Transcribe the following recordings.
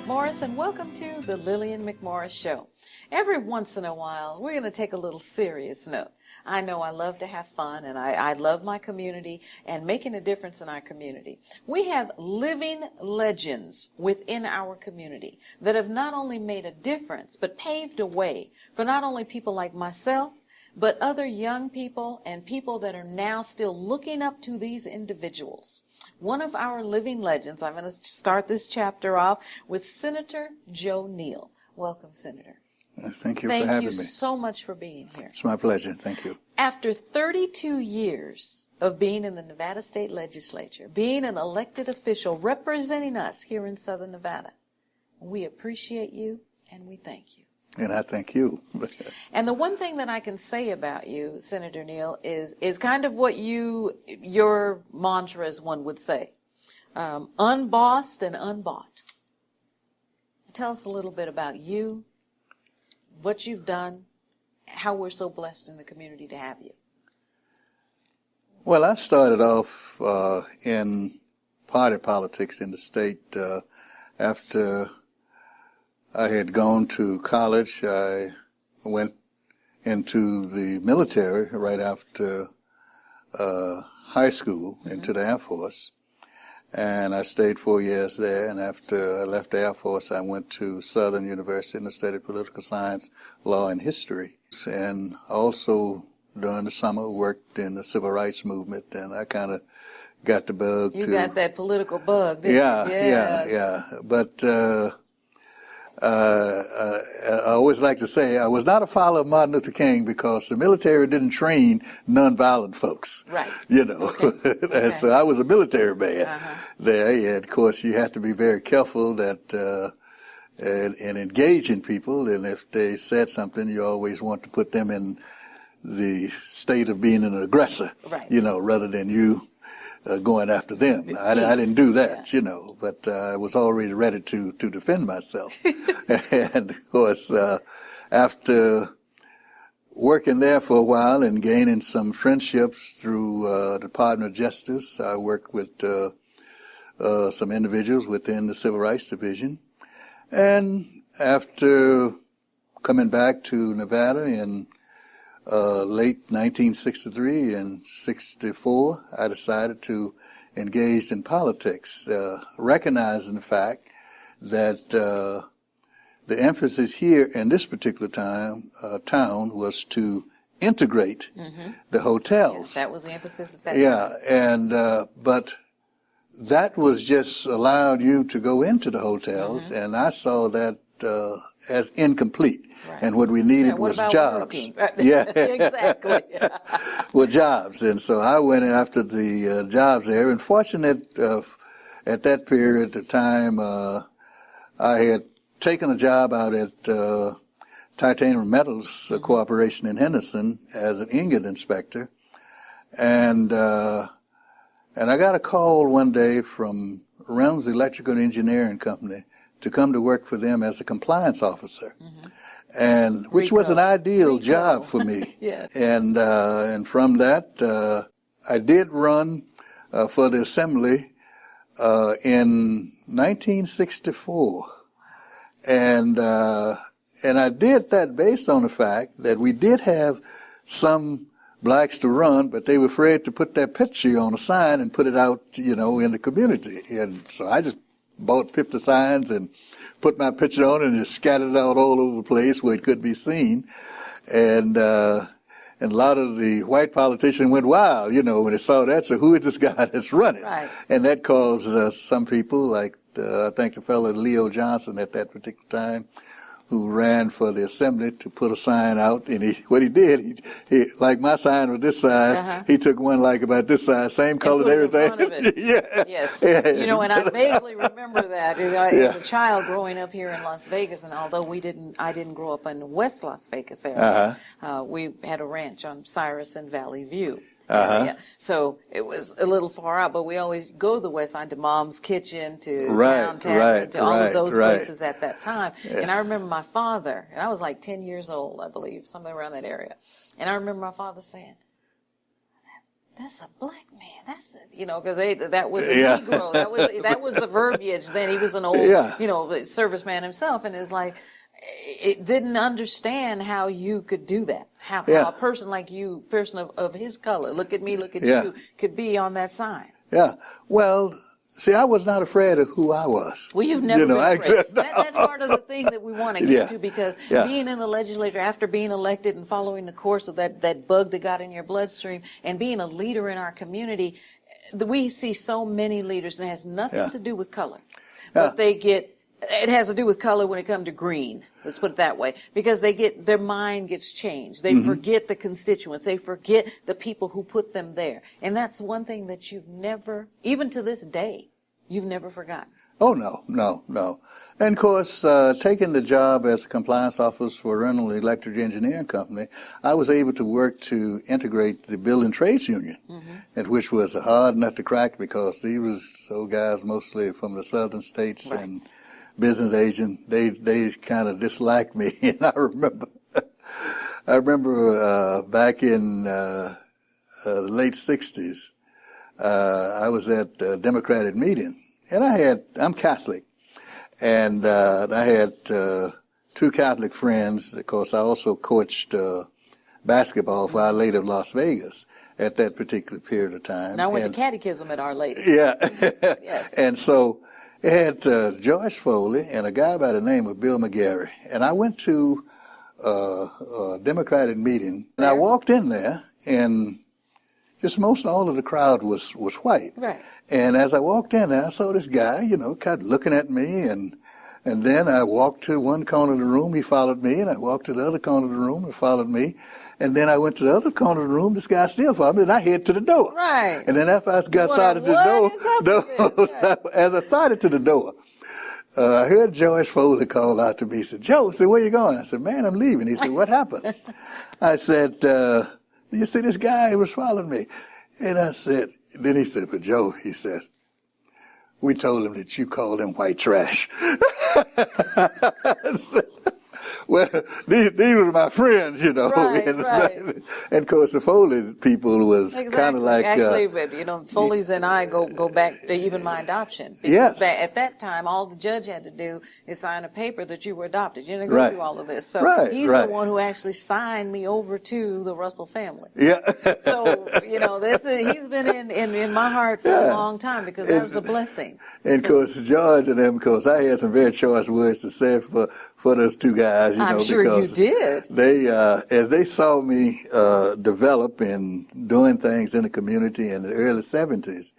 McMorris, and welcome to the Lillian McMorris Show. Every once in a while, we're going to take a little serious note. I know I love to have fun, and I love my community and making a difference in our community. We have living legends within our community that have not only made a difference, but paved a way for not only people like myself, but other young people and people that are now still looking up to these individuals. One of our living legends, I'm going to start this chapter off with Senator Joe Neal. Welcome, Senator. Thank you for having me. Thank you so much for being here. It's my pleasure. Thank you. After 32 years of being in the Nevada State Legislature, being an elected official representing us here in Southern Nevada, we appreciate you and we thank you. And I thank you. And the one thing that I can say about you, Senator Neal, is kind of what your mantra, as one would say, unbossed and unbought. Tell us a little bit about you, what you've done, how we're so blessed in the community to have you. Well, I started off in party politics in the state after I had gone to college. I went into the military right after high school, into the Air Force. And I stayed 4 years there. And after I left the Air Force, I went to Southern University and studied political science, law, and history. And also during the summer worked in the civil rights movement. And I kind of got the bug. You got that political bug, didn't you? Yeah. But I always like to say I was not a follower of Martin Luther King because the military didn't train nonviolent folks. Right. You know, Okay. And so I was a military man there. And of course, you have to be very careful that and engaging people. And if they said something, you always want to put them in the state of being an aggressor. Right. You know, rather than you going after them. I didn't do that, you know, but I was already ready to defend myself. And of course, after working there for a while and gaining some friendships through the Department of Justice, I worked with some individuals within the Civil Rights Division. And after coming back to Nevada in late 1963 and 64, I decided to engage in politics, recognizing the fact that the emphasis here in this particular town was to integrate the hotels. Yes, that was the emphasis at that time. Yeah, and but that was just allowed you to go into the hotels, and I saw that as incomplete. Right. And what we needed was jobs. Yeah, exactly. Well, jobs. And so I went after the jobs there. And fortunate at that period of time, I had taken a job out at Titanium Metals Corporation in Henderson as an ingot inspector. And I got a call one day from Reynolds Electrical Engineering Company to come to work for them as a compliance officer. And which was an ideal job for me. Yes. And from that, I did run for the assembly in 1964. And I did that based on the fact that we did have some blacks to run, but they were afraid to put their picture on a sign and put it out, you know, in the community. And so I just bought 50 signs and put my picture on and just scattered it out all over the place where it could be seen. And a lot of the white politicians went wild, you know, when they saw that. So who is this guy that's running? Right. And that caused some people, like I think the fellow Leo Johnson at that particular time, who ran for the assembly, to put a sign out. And what he did, he like my sign was this size, he took one like about this size, same color and everything. In front of it. Yeah. Yes. You know, and I vaguely remember that. As a child growing up here in Las Vegas, and although I didn't grow up in West Las Vegas area, we had a ranch on Cyrus and Valley View. So it was a little far out, but we always go to the west side, to Mom's Kitchen, to Downtown, to all of those places at that time. And I remember my father, and I was like 10 years old, I believe, somewhere around that area. And I remember my father saying, that's a black man. That's a, because that was a Negro. That was the verbiage. Then he was an old, serviceman himself, and it's like, it didn't understand how you could do that. How a person like you, person of his color, look at me, look at you, could be on that sign. Yeah. Well, see, I was not afraid of who I was. Well, you've never been afraid. That's part of the thing that we want to get to, because being in the legislature, after being elected and following the course of that bug that got in your bloodstream, and being a leader in our community, we see so many leaders, and it has nothing to do with color. But it has to do with color when it comes to green. Let's put it that way. Because their mind gets changed. They forget the constituents. They forget the people who put them there. And that's one thing that you've never, even to this day, you've never forgotten. Oh, no. And of course, taking the job as a compliance officer for a rental electric engineering company, I was able to work to integrate the Building Trades Union, which was a hard nut to crack, because these were guys mostly from the southern states and business agent. They kind of disliked me. And I remember back in the late 60s, I was at a Democratic meeting, and I'm Catholic, and I had two Catholic friends. Of course, I also coached basketball for Our Lady of Las Vegas at that particular period of time. And I went to catechism at Our Lady. Yeah. Yes. And so it had Joyce Foley and a guy by the name of Bill McGarry. And I went to a Democratic meeting, and I walked in there, and just most all of the crowd was white. Right. And as I walked in there, I saw this guy, kind of looking at me, and then I walked to one corner of the room, he followed me, and I walked to the other corner of the room, he followed me. And then I went to the other corner of the room, this guy still followed me, and I head to the door. Right. And then after I started to the door, as I started to the door, I heard Joyce Foley call out to me. He said, "Joe," I said, "where you going?" I said, "Man, I'm leaving." He said, "What happened?" I said, "You see this guy was following me." And I said, then he said, "But Joe," he said, "we told him that you called him white trash." I said, well, these were my friends, Right, and of course the Foley people was kind of like actually, Foley's and I go back to even my adoption. Because at that time, all the judge had to do is sign a paper that you were adopted. You didn't go through all of this, so he's the one who actually signed me over to the Russell family. Yeah. So he's been in my heart for a long time, because that was a blessing. And of course, George and them, because I had some very choice words to say for those two guys. I'm sure you did. They, as they saw me develop in doing things in the community in the early 70s,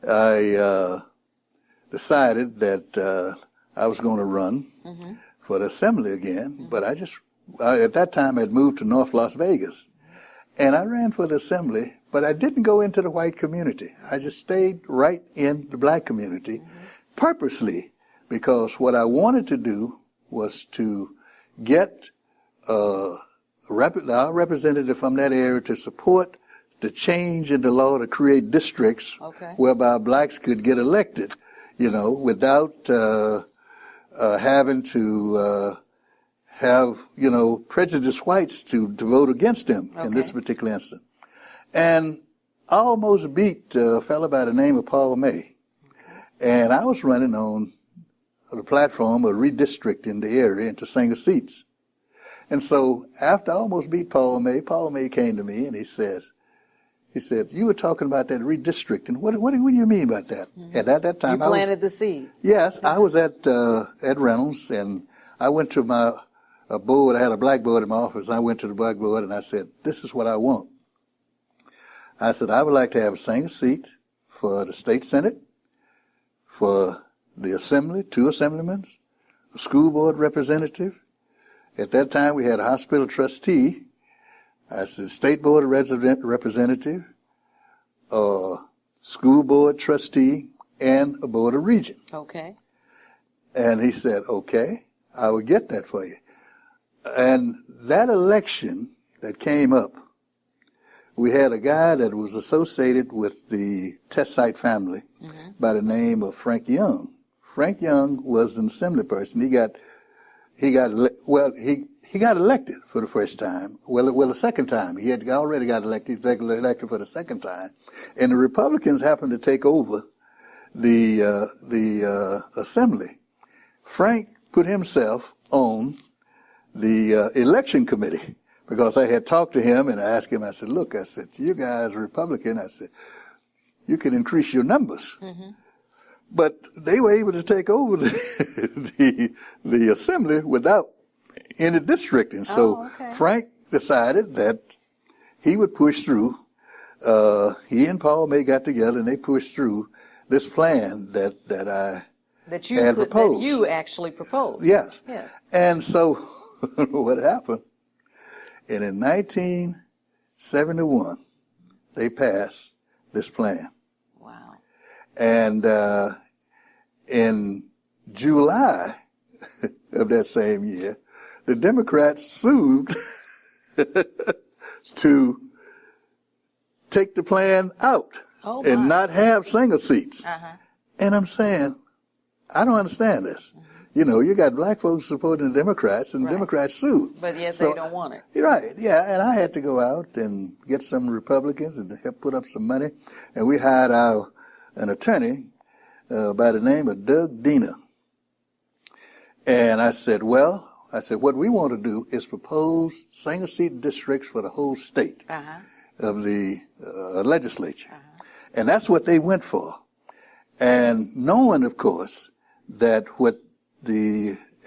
I decided that I was going to run for the assembly again. But I at that time had moved to North Las Vegas, and I ran for the assembly. But I didn't go into the white community. I just stayed right in the black community, purposely, because what I wanted to do was to get our representative from that area to support the change in the law to create districts whereby blacks could get elected, without having to have, prejudiced whites to vote against them in this particular instance. And I almost beat a fellow by the name of Paul May. And I was running on the platform of redistricting the area into single seats. And so after I almost beat Paul May came to me and he said, "You were talking about that redistricting. What do you mean about that?" And at that time, you planted the seed. Yes, I was at Reynolds, and I went to my board. I had a blackboard in my office. I went to the blackboard and I said, "This is what I want." I said, "I would like to have a single seat for the state senate, for the assembly, 2 assemblymen, a school board representative." At that time, we had a hospital trustee. I said, state board representative, a school board trustee, and a board of regent. Okay. And he said, "Okay, I will get that for you." And that election that came up, we had a guy that was associated with the test site family by the name of Frank Young. Frank Young was an assembly person. He he got elected for the first time. Well, the second time. He had already got elected. He got elected for the second time. And the Republicans happened to take over the assembly. Frank put himself on the election committee because I had talked to him and I asked him, I said, look, I said, you guys are Republican. I said, you can increase your numbers. Mm-hmm. But they were able to take over the assembly without any districting. So Frank decided that he would push through. He and Paul May got together and they pushed through this plan that I had proposed. That you actually proposed. Yes. And so what happened? And in 1971, they passed this plan. Wow. And in July of that same year, the Democrats sued to take the plan out and not have single seats. Uh-huh. And I'm saying, I don't understand this. Mm-hmm. You know, you got black folks supporting the Democrats, and the Democrats sued. But yet they don't want it. Right, yeah. And I had to go out and get some Republicans and help put up some money. And we hired an attorney by the name of Doug Dina. And I said, what we want to do is propose single-seat districts for the whole state of the legislature. And that's what they went for. And knowing, of course, that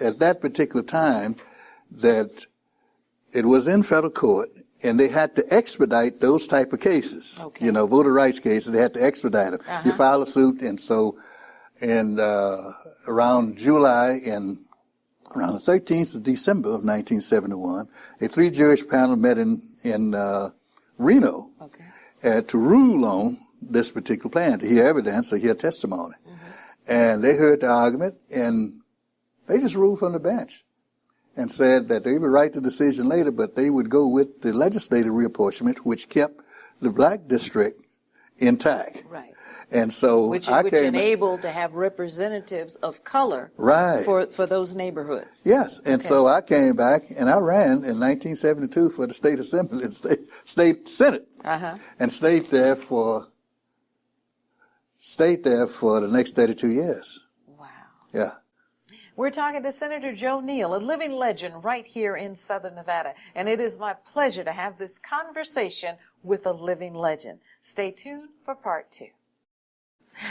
at that particular time, that it was in federal court, and they had to expedite those type of cases. Okay. You know, voter rights cases, they had to expedite them. You file a suit, and so, around July and around the 13th of December of 1971, a 3-judge panel met in Reno to rule on this particular plan, to hear evidence, to hear testimony. Mm-hmm. And they heard the argument, and they just ruled from the bench and said that they would write the decision later, but they would go with the legislative reapportionment, which kept the black district intact. Right. And so which enabled to have representatives of color for those neighborhoods. Yes. And so I came back and I ran in 1972 for the state assembly and state senate and stayed there for the next 32 years. Wow. Yeah. We're talking to Senator Joe Neal, a living legend right here in Southern Nevada. And it is my pleasure to have this conversation with a living legend. Stay tuned for part 2.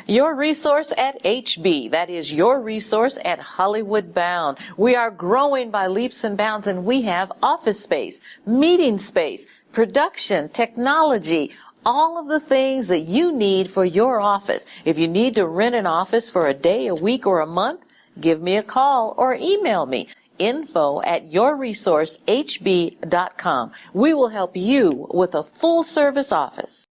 Your resource at HB, that is your resource at Hollywood Bound. We are growing by leaps and bounds, and we have office space, meeting space, production, technology, all of the things that you need for your office. If you need to rent an office for a day, a week, or a month, give me a call or email me. info@yourresourcehb.com. We will help you with a full-service office.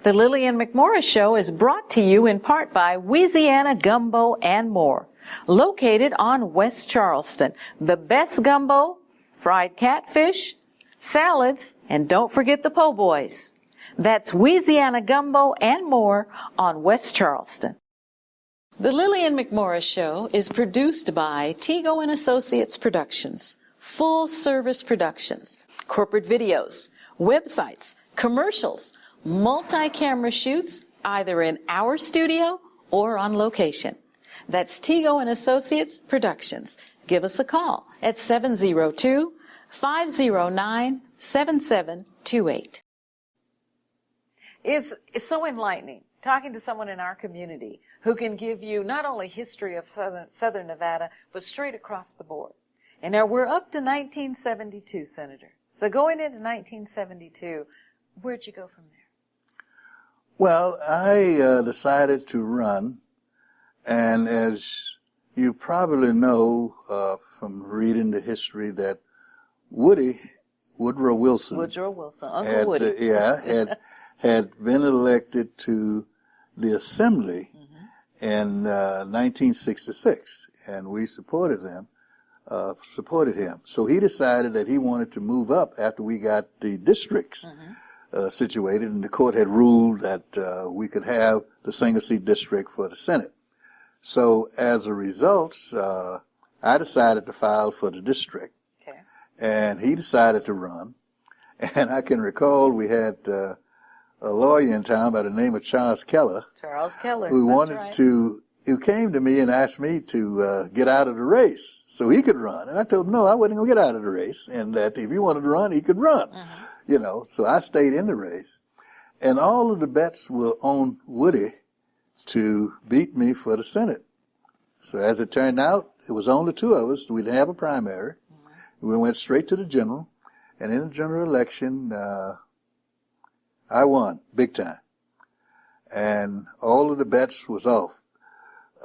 The Lillian McMorris Show is brought to you in part by Louisiana Gumbo and More, located on West Charleston. The best gumbo, fried catfish, salads, and don't forget the po' boys. That's Louisiana Gumbo and More on West Charleston. The Lillian McMorris Show is produced by Tego and Associates Productions, full service productions, corporate videos, websites, commercials, multi-camera shoots, either in our studio or on location. That's Tego and Associates Productions. Give us a call at 702-509-7728. It's so enlightening talking to someone in our community who can give you not only history of Southern Nevada, but straight across the board. And now we're up to 1972, Senator. So going into 1972, where'd you go from there? Well, I decided to run, and as you probably know from reading the history, that Woodrow Wilson, Uncle Woody, had been elected to the Assembly in 1966, and we supported him. So he decided that he wanted to move up after we got the districts situated, and the court had ruled that we could have the single-seat district for the Senate. So as a result, I decided to file for the district. Okay. and he decided to run. And I can recall we had a lawyer in town by the name of Charles Keller. Charles Keller, who that's wanted right. who came to me and asked me to get out of the race so he could run. And I told him, no, I wasn't going to get out of the race, and that if he wanted to run, he could run. You know, so I stayed in the race. And all of the bets were on Woody to beat me for the Senate. So as it turned out, it was only two of us. We didn't have a primary. We went straight to the general. And in the general election, I won big time. And all of the bets was off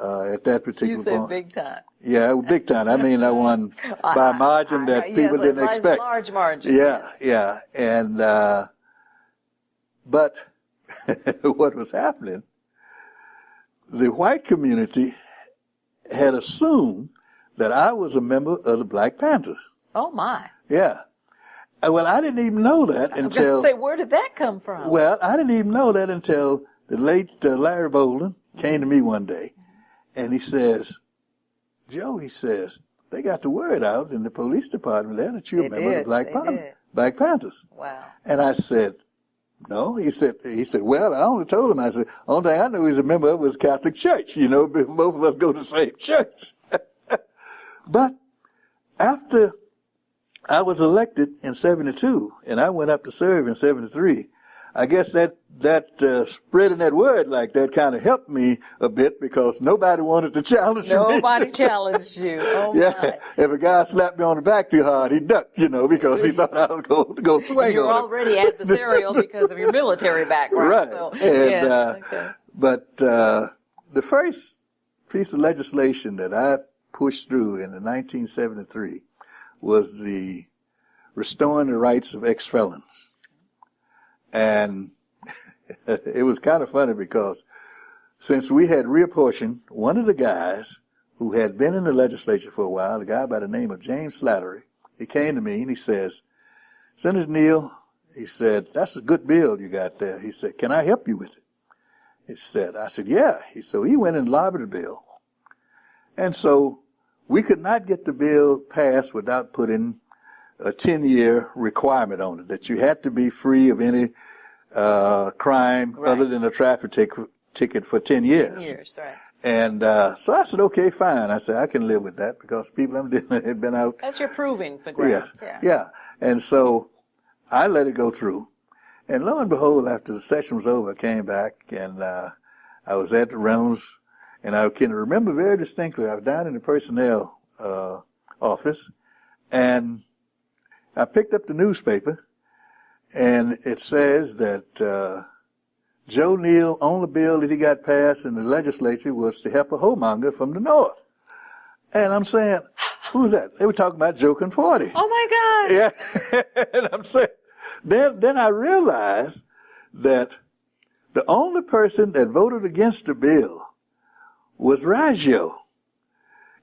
at that particular You said point. big time. Yeah, big time. I mean, I won by a margin that people didn't expect. Large margin. Yeah, yes. yeah. And, but what was happening, the white community had assumed that I was a member of the Black Panthers. Oh, my. Yeah. Well, I didn't even know that I was until... going to say, where did that come from? Well, I didn't even know that until the late Larry Bolden came to me one day, and he says, Joe, he says, they got the word out in the police department there that you're a member of the Black Panthers. Wow. And I said, no. He said, well, I only told him, I said, only thing I knew he was a member of was Catholic Church. You know, both of us go to the same church. But after I was elected in 72, and I went up to serve in 73, I guess that spreading that word like that kind of helped me a bit because nobody wanted to challenge me. Nobody challenged you. Oh, yeah. my. If a guy slapped me on the back too hard, he ducked, you know, because he thought I was going to go swing You're on him. already adversarial because of your military background. Right. So, And, yes. Okay. But the first piece of legislation that I pushed through in 1973 was the restoring the rights of ex-felons. And it was kind of funny because since we had reapportioned one of the guys who had been in the legislature for a while, a guy by the name of James Slattery, he came to me and he says, Senator Neal, he said, that's a good bill you got there. He said, can I help you with it? He said, I said, yeah. So he went and lobbied the bill. And so we could not get the bill passed without putting a 10-year requirement on it, that you had to be free of any crime other than a traffic ticket for 10 years. 10 years, right. And so I said, okay, fine. I said, I can live with that because people had been out. That's your proving ground. Yeah. And so I let it go through. And lo and behold, after the session was over, I came back and I was at the Reynolds, and I can remember very distinctly, I was down in the personnel office, and I picked up the newspaper, and it says that Joe Neal, only bill that he got passed in the legislature was to help a homemonger from the north. And I'm saying, who's that? They were talking about Joe Conforti. Oh, my God. Yeah. And I'm saying, then I realized that the only person that voted against the bill was Raggio.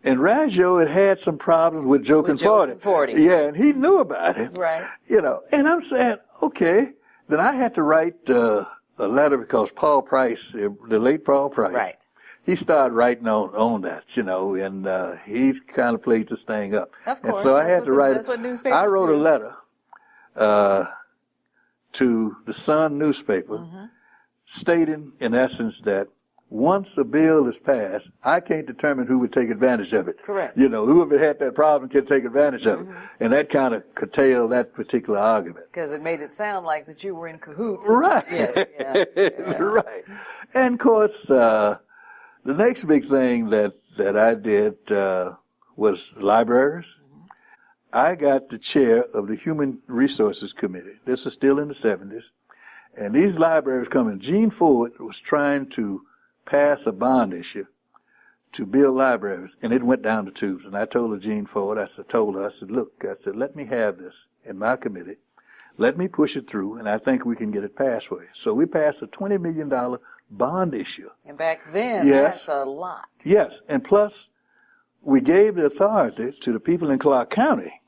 And Raggio had some problems with Joe Conforti. Yeah, and he knew about it. Right. You know, and I'm saying, okay. Then I had to write a letter because Paul Price, the late Paul Price, right, he started writing on that, you know, and he kind of played this thing up. Of course. And so I had to write. That's what newspapers I wrote do. a letter to the Sun newspaper, stating in essence that once a bill is passed, I can't determine who would take advantage of it. Correct. You know, whoever had that problem can take advantage of it. And that kind of curtailed that particular argument. Because it made it sound like that you were in cahoots. Right. Yes, yeah. Right. And of course, the next big thing that I did was libraries. I got the chair of the Human Resources Committee. This was still in the 70s. And these libraries coming. Gene Ford was trying to pass a bond issue to build libraries, and it went down the tubes. And I told Gene Ford, I said, look, let me have this in my committee. Let me push it through, and I think we can get it passed for you. So we passed a $20 million bond issue. And back then, that's a lot. Yes, and plus, we gave the authority to the people in Clark County,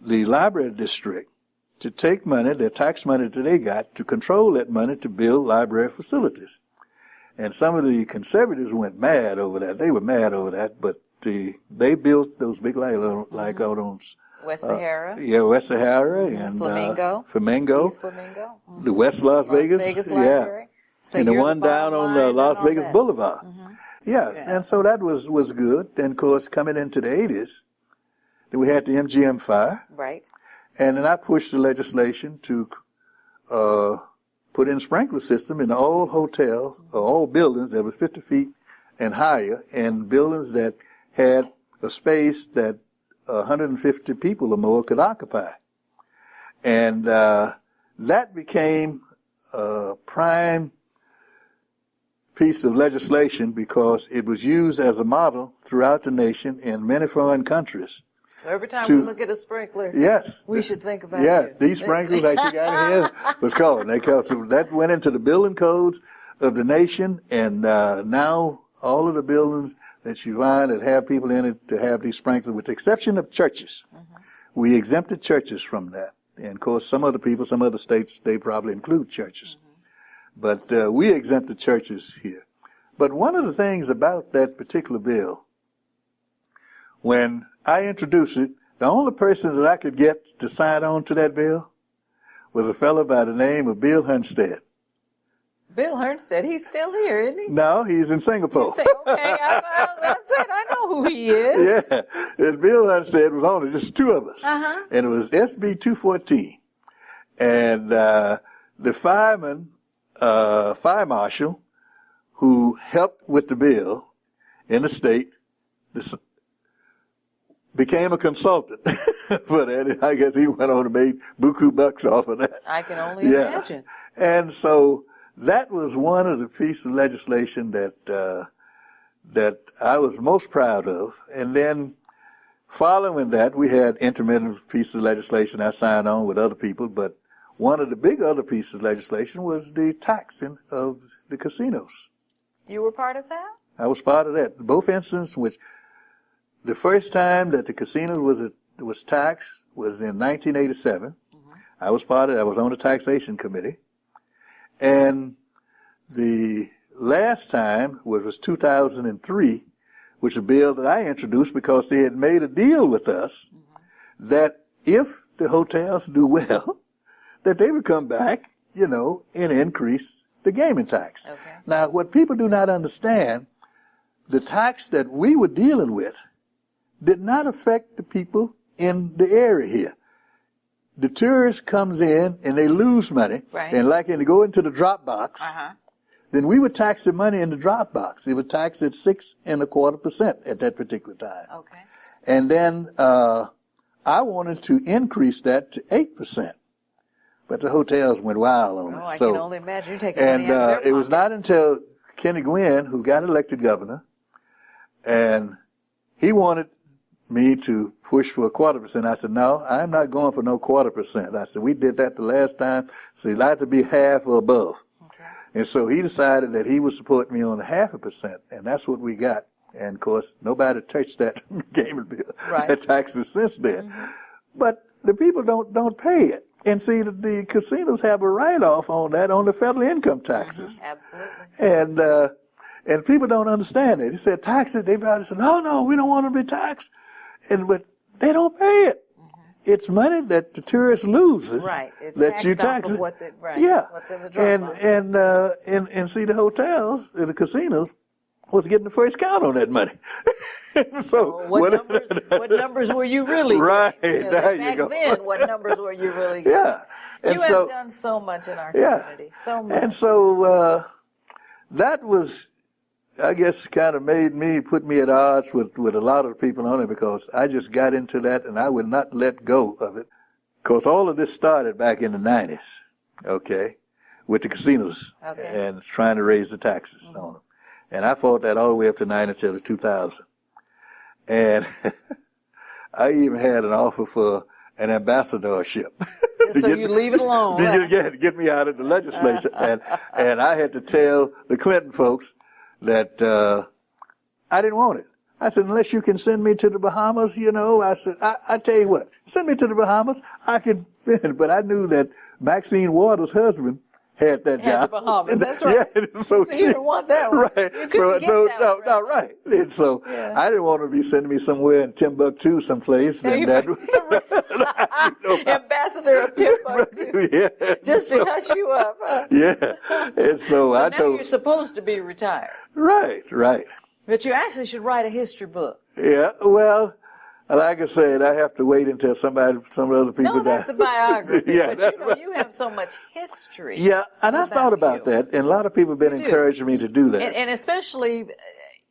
the library district, to take money, their tax money that they got, to control that money to build library facilities. And some of the conservatives went mad over that. They were mad over that, but they built those big light out on West Sahara. West Sahara and Flamingo. East Flamingo. The West Las Vegas. Vegas Library. So and the one down on Las Vegas Boulevard. Yes, Yeah. and so that was good. And of course, coming into the 80s, then we had the MGM fire. Right. And then I pushed the legislation to put in a sprinkler system in all hotels, or all buildings that was 50 feet and higher, and buildings that had a space that 150 people or more could occupy. And that became a prime piece of legislation because it was used as a model throughout the nation in many foreign countries. So every time we look at a sprinkler, we should think about it. These sprinklers that you got here was called. So that went into the building codes of the nation, and now all of the buildings that you find that have people in it to have these sprinklers, with the exception of churches. We exempted churches from that. And of course, some other states, they probably include churches. But we exempted churches here. But one of the things about that particular bill, when I introduced it, the only person that I could get to sign on to that bill was a fellow by the name of Bill Hunstead. Bill Hunstead, he's still here, isn't he? No, he's in Singapore. Okay, I said I know who he is. Yeah, and Bill Hunstead was only just two of us. And it was SB 214. And the fireman, fire marshal, who helped with the bill in the state, became a consultant for that. I guess he went on and made buku bucks off of that. I can only imagine. And so that was one of the pieces of legislation that I was most proud of. And then following that, we had intermittent pieces of legislation I signed on with other people. But one of the big other pieces of legislation was the taxing of the casinos. You were part of that? I was part of that. Both instances, which the first time that the casino was taxed was in 1987. I was part of that. I was on the taxation committee. And the last time was 2003, which is a bill that I introduced because they had made a deal with us that if the hotels do well, that they would come back, and increase the gaming tax. Okay. Now, what people do not understand, the tax that we were dealing with did not affect the people in the area here. The tourist comes in and they lose money, and they go into the drop box, then we would tax the money in the drop box. It would tax at 6.25% at that particular time. Okay. And then I wanted to increase that to 8%, but the hotels went wild on it. I can only imagine you're taking money out of their pockets. It was not until Kenny Gwynn, who got elected governor, and he wanted me to push for 0.25%. I said, no, I'm not going for no 0.25%. I said, we did that the last time, so you'd like to be half or above. Okay. And so he decided that he would support me on the 0.5%, and that's what we got. And of course, nobody touched that gaming bill, that taxes since then. But the people don't pay it. And see, the casinos have a write-off on that on the federal income taxes. Absolutely. And people don't understand it. He said, tax it. They probably said, no, we don't want to be taxed. But they don't pay it. It's money that the tourist loses. Right. It's that you tax off of it. What's in the drop box. And see, the hotels, the casinos, was getting the first count on that money. So what numbers were you really getting? There you go. Back then, what numbers were you really getting? And you have done so much in our community. So much. And so that was, I guess, kind of put me at odds with a lot of the people on it, because I just got into that and I would not let go of it. Because all of this started back in the 90s, with the casinos and trying to raise the taxes on them. And I fought that all the way up to 90 till 2000. And I even had an offer for an ambassadorship. So you leave it alone. To get me out of the legislature. And I had to tell the Clinton folks that I didn't want it. I said, unless you can send me to the Bahamas, I said, I tell you what, send me to the Bahamas, I could, but I knew that Maxine Waters' husband had that Had job. the Bahamas. That's right. Yeah, it's so You cheap. didn't want that one. Right. You couldn't So, get so that no, one, no, right? right. And so Yeah. I didn't want to be sending me somewhere in Timbuktu someplace. There And you that, Ambassador of Timbuktu. yeah. Just to hush you up. Huh? Yeah. And so, So I now told, you're supposed to be retired. right. But you actually should write a history book. Yeah. Well, like I said, I have to wait until some other people No, that's die. a biography. Yeah, but that's you know, you have so much history. Yeah, and I thought about you. that, and a lot of people have been You do. encouraging me to do that. And especially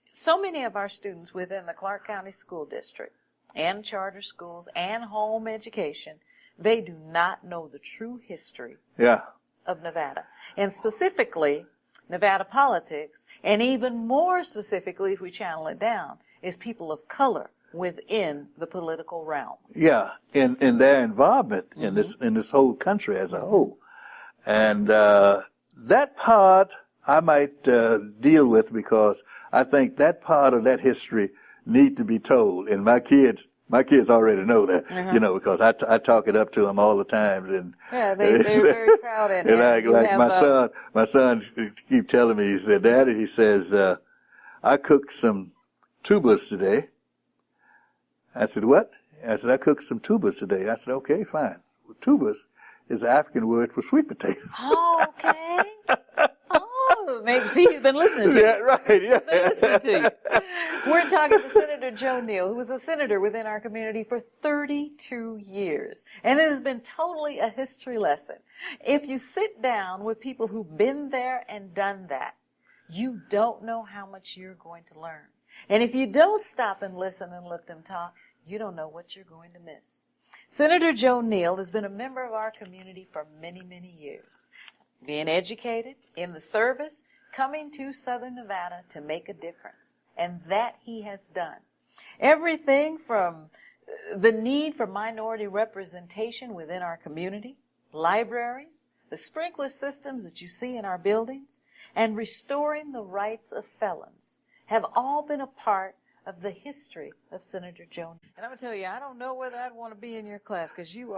so many of our students within the Clark County School District and charter schools and home education, they do not know the true history Yeah. of Nevada. And specifically, Nevada politics, and even more specifically, if we channel it down, is people of color within the political realm. Yeah, in their involvement in this whole country as a whole, and that part I might deal with because I think that part of that history need to be told, and my kids already know that, you know, because I talk it up to them all the times, and yeah, they're very proud. And like my son keep telling me, he said, Daddy, he says, I cooked some tubas today. I said, what? I said, I cooked some tubas today. I said, okay, fine. Well, tubas is the African word for sweet potatoes. Oh, okay. Oh, maybe, see, he's been listening to you. Yeah, right, yeah. He's been listening to you. We're talking to Senator Joe Neal, who was a senator within our community for 32 years. And it has been totally a history lesson. If you sit down with people who've been there and done that, you don't know how much you're going to learn. And if you don't stop and listen and let them talk, you don't know what you're going to miss. Senator Joe Neal has been a member of our community for many, many years. Being educated, in the service, coming to Southern Nevada to make a difference. And that he has done. Everything from the need for minority representation within our community, libraries, the sprinkler systems that you see in our buildings, and restoring the rights of felons have all been a part of the history of Senator Joe. And I'm going to tell you, I don't know whether I'd want to be in your class because you've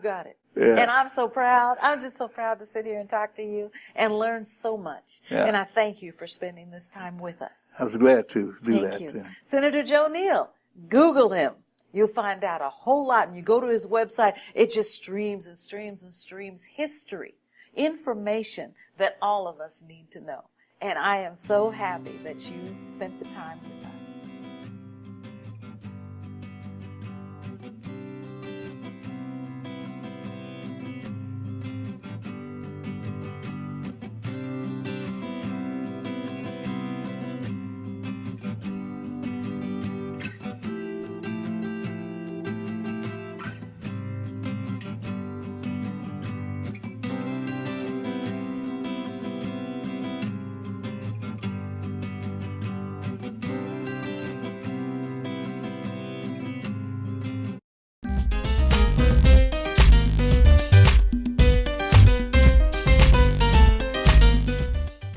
got it. Yeah. And I'm so proud. I'm just so proud to sit here and talk to you and learn so much. Yeah. And I thank you for spending this time with us. I was glad to do that. Thank you. Senator Joe Neal, Google him. You'll find out a whole lot. And you go to his website, it just streams and streams and streams history, information that all of us need to know. And I am so happy that you spent the time with us.